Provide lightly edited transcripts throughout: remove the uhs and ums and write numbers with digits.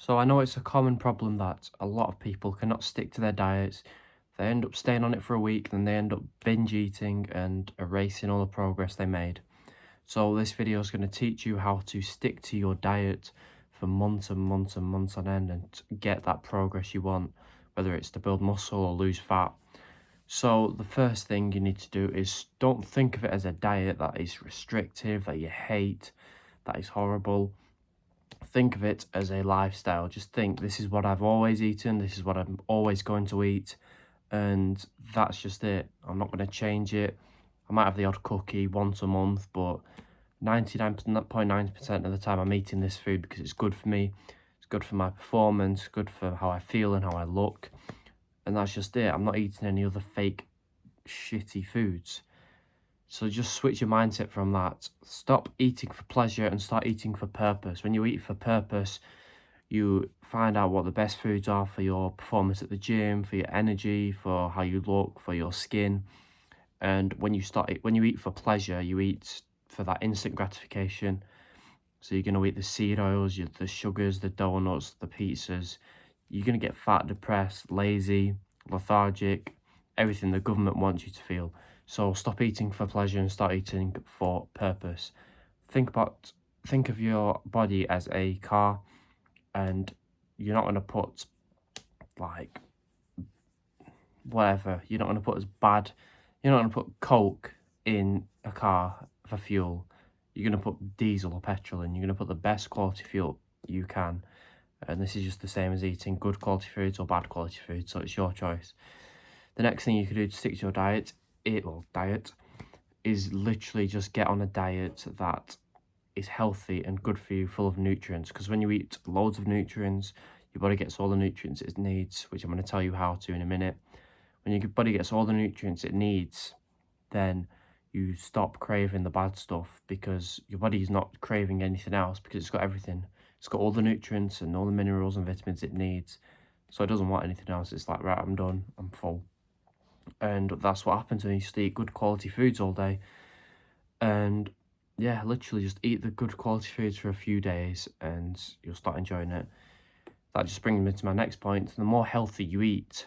So I know it's a common problem that a lot of people cannot stick to their diets. They end up staying on it for a week, then they end up binge eating and erasing all the progress they made. So this video is going to teach you how to stick to your diet for months and months and months on end and get that progress you want, whether it's to build muscle or lose fat. So the first thing you need to do is don't think of it as a diet that is restrictive, that you hate, that is horrible. Think of it as a lifestyle. Just think, this is what I've always eaten, this is what I'm always going to eat, and that's just it. I'm not going to change it. I might have the odd cookie once a month, but 99.9% of the time I'm eating this food because it's good for me, it's good for my performance, good for how I feel and how I look, and that's just it. I'm not eating any other fake shitty foods. So just switch your mindset from that. Stop eating for pleasure and start eating for purpose. When you eat for purpose, you find out what the best foods are for your performance at the gym, for your energy, for how you look, for your skin. And when you eat for pleasure, you eat for that instant gratification. So you're going to eat the seed oils, the sugars, the donuts, the pizzas. You're going to get fat, depressed, lazy, lethargic, everything the government wants you to feel. So stop eating for pleasure and start eating for purpose. Think of your body as a car, and you're not going to put like whatever. You're not going to put as bad. You're not going to put Coke in a car for fuel. You're going to put diesel or petrol in. You're going to put the best quality fuel you can. And this is just the same as eating good quality foods or bad quality foods. So it's your choice. The next thing you can do to stick to your diet, is literally just get on a diet that is healthy and good for you, full of nutrients. Because when you eat loads of nutrients, your body gets all the nutrients it needs, which I'm going to tell you how to in a minute. When your body gets all the nutrients it needs, then you stop craving the bad stuff because your body is not craving anything else because it's got everything. It's got all the nutrients and all the minerals and vitamins it needs. So it doesn't want anything else. It's like, right, I'm done, I'm full. And that's what happens when you just eat good quality foods all day. And yeah, literally just eat the good quality foods for a few days and you'll start enjoying it. That just brings me to my next point. The more healthy you eat,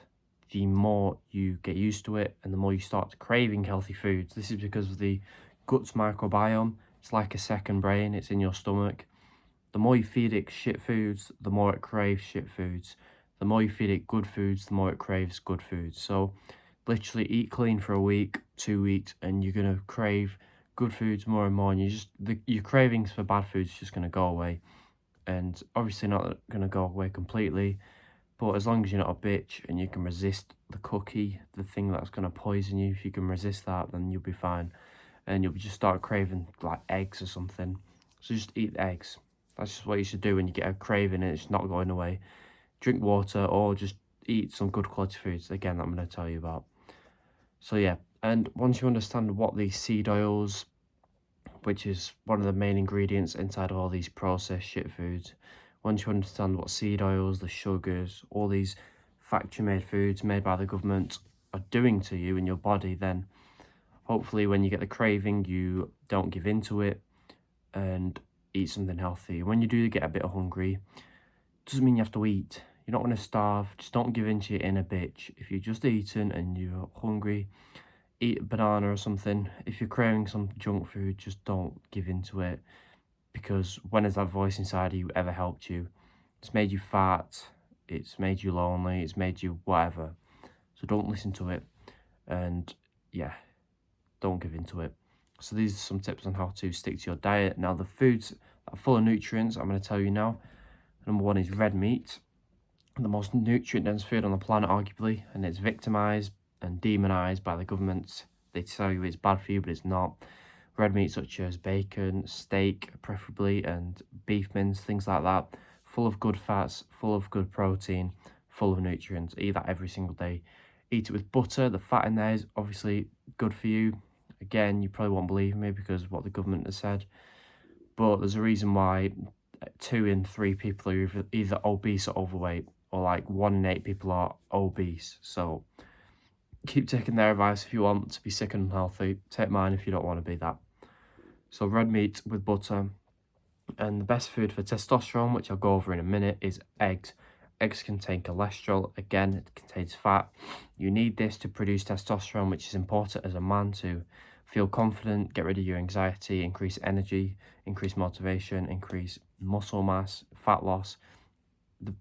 the more you get used to it and the more you start craving healthy foods. This is because of the gut's microbiome. It's like a second brain, it's in your stomach. The more you feed it shit foods, the more it craves shit foods. The more you feed it good foods, the more it craves good foods. So literally eat clean for a week, 2 weeks, and you're going to crave good foods more and more. And your cravings for bad foods is just going to go away. And obviously not going to go away completely. But as long as you're not a bitch and you can resist the cookie, the thing that's going to poison you, if you can resist that, then you'll be fine. And you'll just start craving like eggs or something. So just eat eggs. That's just what you should do when you get a craving and it's not going away. Drink water or just eat some good quality foods, again, that I'm going to tell you about. So yeah, and once you understand what these seed oils, which is one of the main ingredients inside of all these processed shit foods, once you understand what seed oils, the sugars, all these factory-made foods made by the government are doing to you in your body, then hopefully when you get the craving, you don't give in to it and eat something healthy. When you do get a bit hungry, it doesn't mean you have to eat. You're not going to starve. Just don't give in to your inner bitch. If you're just eating and you're hungry, eat a banana or something. If you're craving some junk food, just don't give in to it. Because when has that voice inside of you ever helped you? It's made you fat. It's made you lonely. It's made you whatever. So don't listen to it. And yeah, don't give in to it. So these are some tips on how to stick to your diet. Now the foods that are full of nutrients, I'm going to tell you now. Number one is red meat, the most nutrient-dense food on the planet, arguably, and it's victimized and demonized by the government. They tell you it's bad for you, but it's not. Red meat such as bacon, steak, preferably, and beef mince, things like that, full of good fats, full of good protein, full of nutrients. Eat that every single day. Eat it with butter. The fat in there is obviously good for you. Again, you probably won't believe me because of what the government has said, but there's a reason why 2 in 3 people are either obese or overweight, or like 1 in 8 people are obese. So keep taking their advice if you want to be sick and unhealthy. Take mine if you don't want to be that. So red meat with butter, And the best food for testosterone, which I'll go over in a minute, is eggs. Eggs contain cholesterol. Again, it contains fat. You need this to produce testosterone, which is important as a man to feel confident, get rid of your anxiety, increase energy, increase motivation, increase muscle mass, fat loss. The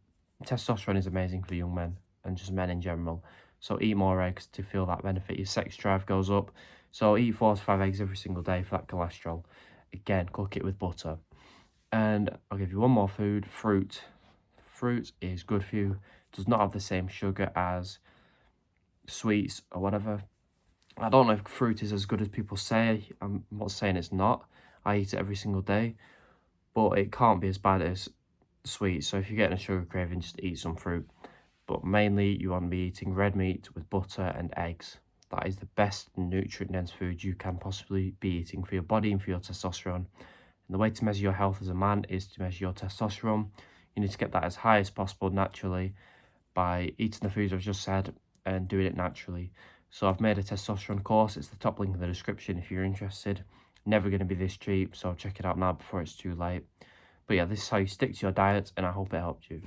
testosterone is amazing for young men and just men in general. So eat more eggs to feel that benefit. Your sex drive goes up. So eat 4 to 5 eggs every single day for that cholesterol. Again, cook it with butter. And I'll give you one more food, fruit. Fruit is good for you. Does not have the same sugar as sweets or whatever. I don't know if fruit is as good as people say. I'm not saying it's not. I eat it every single day, but it can't be as bad as sweets. So if you're getting a sugar craving, just eat some fruit. But mainly you want to be eating red meat with butter and eggs. That is the best nutrient-dense food you can possibly be eating for your body and for your testosterone. And the way to measure your health as a man is to measure your testosterone. You need to get that as high as possible naturally by eating the foods I've just said and doing it naturally. So I've made a testosterone course. It's the top link in the description if you're interested. Never going to be this cheap, so check it out now before it's too late. But yeah, this is how you stick to your diet, and I hope it helped you.